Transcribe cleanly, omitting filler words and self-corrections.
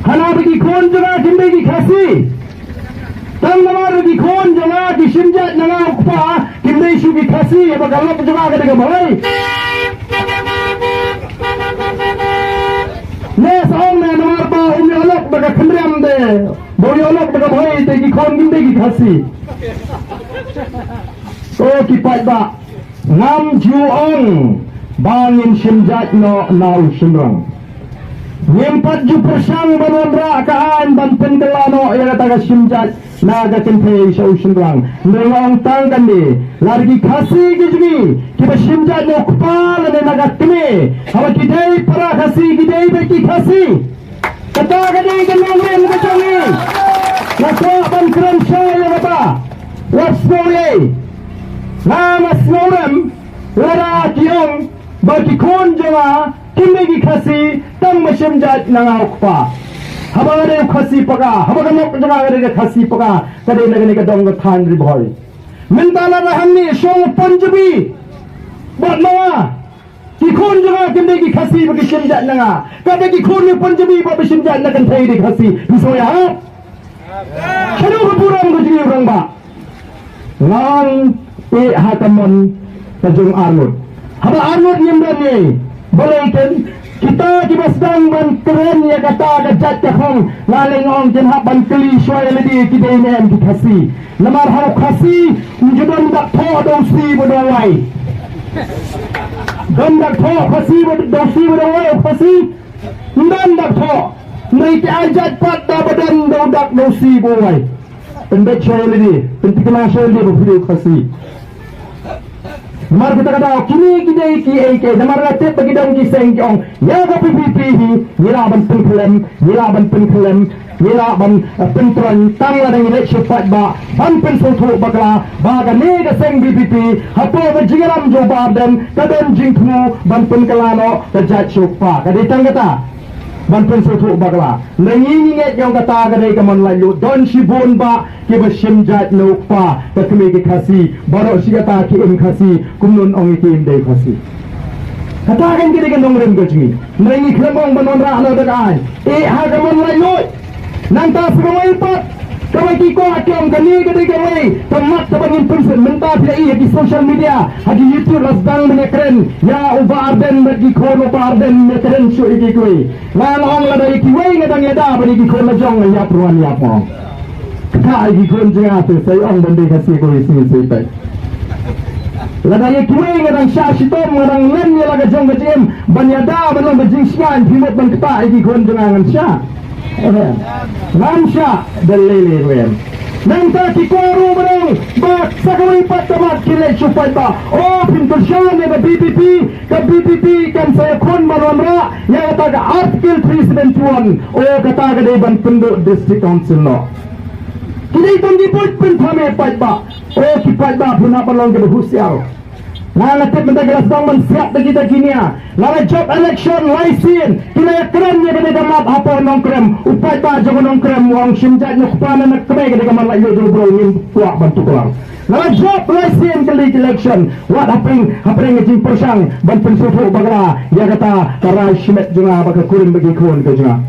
hana bagi kon juga kimbe gi khasi tang nama bagi kon juga di simjat nanga ukpa kimbe su gi khasi apa galap juga ka daga bhai ne saung ne namar ba umi olok daga khamriam de bori olok daga bhai te gi kon kimbe gi khasi so ki pai ba ngam juong bangin simjat no nau simrang Nyempat ju persang banondra kaan ban pendelano ya kata simjat naga kenthe sau simrang nengong tang kan ni largi khasi gijgi kiba simjat no kpal ne naga tme hawa kidai para khasi kidai beki khasi kata gadi kan ngren kacani lakwa ban kram saya kata wasnole nama snorem lara kiong bagi kon jawa kimegi khasi tang mashim jat nanga ukpa habare khasi paga habaga nok jaga gade khasi paga kade nagane ka dong than ri boy mentala rahamni shong panjabi batnawa ki kon jaga kimegi khasi bagi shim jat nanga kade ki kon ni panjabi bagi shim jat nagan thai ri khasi bisoya khanu buram gujri urang ba ngang e hatamon tajung arnud haba arnud nyemdan ni boleh kita di basdang ban keren ya kata ada jat kahong laleng ong jen hak ban keli shoy ledi kita ini em di khasi lamar hau khasi njudon dak tho do si bodawai don dak tho khasi do si bodawai khasi ndan dak tho nei ti ajat pat da badan do dak do si bodawai pendek shoy ledi pentikna shoy ledi bo khasi Namar kita kata kini kita ki namar rate bagi dong ki seng ong ya ka PPP hi nira ban penklem nira ban penklem nira ban pentron tang la dang lek sifat ba ban pen sotu bagla ba ga ne ga seng PPP hapo ga jigaram jo barden kadon jingknu ban penkelano ka jat sopa ka ditang kata ban pen sotu bagla nangi ni nget yong kata ga dai ka man lalu don shibon ba ki bashim jat no pa ka kemi ki khasi baro sigata ki im khasi kumnun ong ki im dei khasi kata kan ki dengan nongren gojmi nangi klemong banon ra alo dagai e ha ga man lalu nanta semai pat kawai ki ko akyam gani gade gawai tamat tabangin person menta pila i di social media hadi YouTube rasdang menekren ya uba arden bagi kono arden menekren shu iki kui lalong la dai ki wei ngadang yada bagi ki kono jong ya pruan ya pong kata iki kon jenga tu sai ong bende kasi ko isi sai tai la dai ki wei ngadang sha shitom ngadang len ya laga jong gajem ban yada ban bajing sian pimot ban kata iki kon jenga ngan sha Ramsha dalili rem nanta ki koru barang ba sakawai patamat kile chupai ba oh pintul shan ne BPP ka BPP kan saya kon marwamra ya kata ga article 371 oh kata ga dei ban penduk district council no kini tongi put pen thame pai ba oh ki pai ba puna balong ke husiao Nala tip menta gelas dong men siap de kita kinia. Nala job election laisin. Kina ya keren ya kena damat apa nongkrem. Upai ba jangan nongkrem wong simjat nak pana nak kemai kena kaman layu dulu bro ingin kuak bantu kelang. Nala job laisin kali election. What happening ngejing persang ban pensufu bagla. Ya kata karai shimet juga baka kurim bagi kun ke juga.